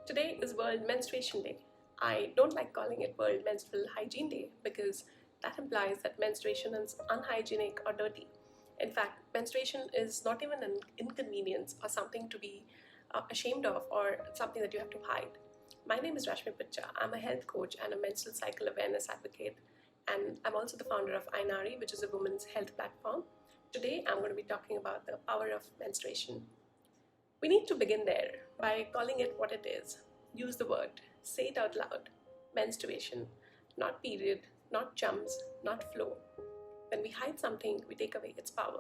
Today is World Menstruation Day. I don't like calling it World Menstrual Hygiene Day because that implies that menstruation is unhygienic or dirty. In fact, menstruation is not even an inconvenience or something to be ashamed of or something that you have to hide. My name is Rashmi Picha. I'm a health coach and a menstrual cycle awareness advocate, and I'm also the founder of Ainari, which is a women's health platform. Today, I'm going to be talking about the power of menstruation. We need to begin there by calling it what it is. Use the word, say it out loud. Menstruation, not period, not chums, not flow. When we hide something, we take away its power.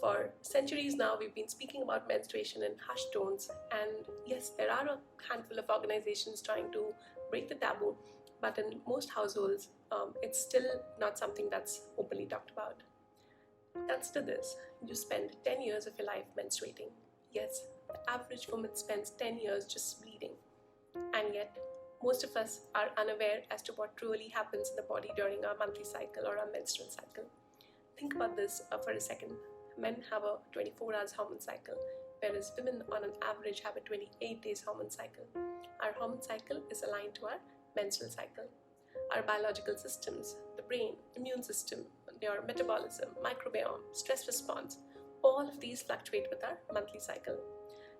For centuries now, we've been speaking about menstruation in hushed tones, and yes, there are a handful of organizations trying to break the taboo, but in most households, it's still not something that's openly talked about. Consider this: you spend 10 years of your life menstruating. Yes, the average woman spends 10 years just bleeding. And yet, most of us are unaware as to what truly happens in the body during our monthly cycle or our menstrual cycle. Think about this for a second. Men have a 24 hours hormone cycle, whereas women on an average have a 28 days hormone cycle. Our hormone cycle is aligned to our menstrual cycle. Our biological systems, the brain, immune system, your metabolism, microbiome, stress response, all of these fluctuate with our monthly cycle.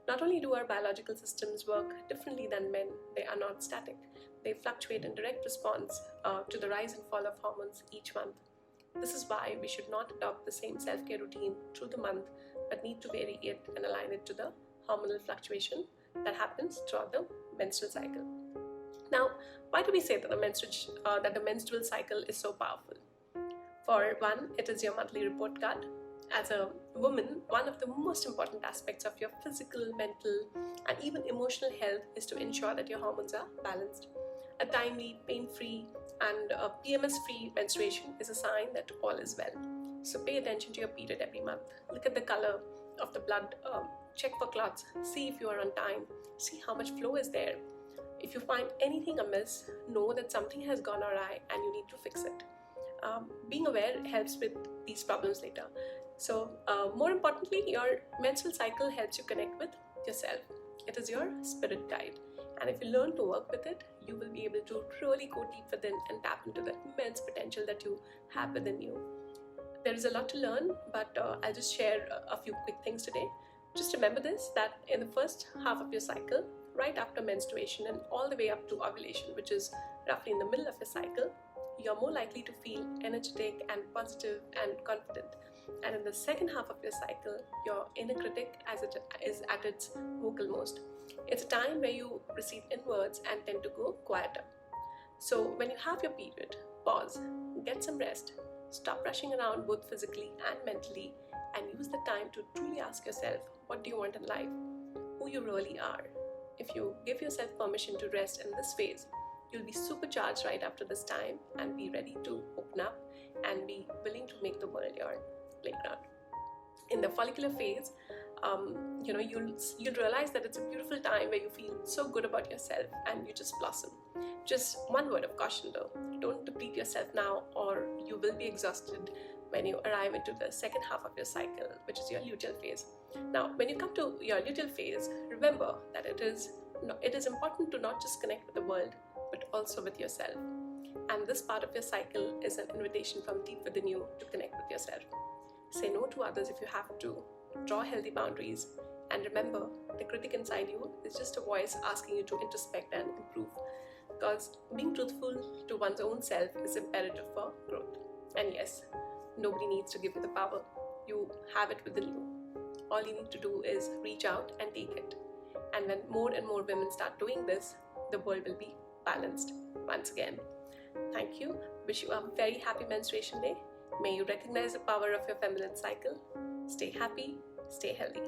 Not only do our biological systems work differently than men, they are not static. They fluctuate in direct response to the rise and fall of hormones each month. This is why we should not adopt the same self-care routine through the month, but need to vary it and align it to the hormonal fluctuation that happens throughout the menstrual cycle. Now, why do we say that the menstrual cycle is so powerful? For one, it is your monthly report card. As a woman, one of the most important aspects of your physical, mental, and even emotional health is to ensure that your hormones are balanced. A timely, pain-free, and PMS-free menstruation is a sign that all is well. So pay attention to your period every month. Look at the color of the blood, check for clots, see if you are on time, see how much flow is there. If you find anything amiss, know that something has gone awry and you need to fix it. Being aware helps with these problems later. So more importantly, your menstrual cycle helps you connect with yourself. It is your spirit guide, and if you learn to work with it, you will be able to really go deep within and tap into the immense potential that you have within you. There is a lot to learn, but I'll just share a few quick things today. Just remember this, that in the first half of your cycle, right after menstruation and all the way up to ovulation, which is roughly in the middle of your cycle, you're more likely to feel energetic and positive and confident. And in the second half of your cycle, your inner critic is at its vocal most. It's a time where you recede inwards and tend to go quieter. So when you have your period, pause, get some rest, stop rushing around both physically and mentally, and use the time to truly ask yourself, what do you want in life? Who you really are. If you give yourself permission to rest in this phase, you'll be supercharged right after this time and be ready to open up and be willing to make the world your playground. In the follicular phase, you'll realize that it's a beautiful time where you feel so good about yourself and you just blossom. Just one word of caution though, don't deplete yourself now or you will be exhausted when you arrive into the second half of your cycle, which is your luteal phase. Now, when you come to your luteal phase, remember that it is important to not just connect with the world, but also with yourself. And this part of your cycle is an invitation from deep within you to connect with yourself. Say no to others if you have to. Draw healthy boundaries. And remember, the critic inside you is just a voice asking you to introspect and improve. Because being truthful to one's own self is imperative for growth. And yes, nobody needs to give you the power. You have it within you. All you need to do is reach out and take it. And when more and more women start doing this, the world will be balanced once again. Thank you. Wish you a very happy menstruation day. May you recognize the power of your feminine cycle. Stay happy, stay healthy.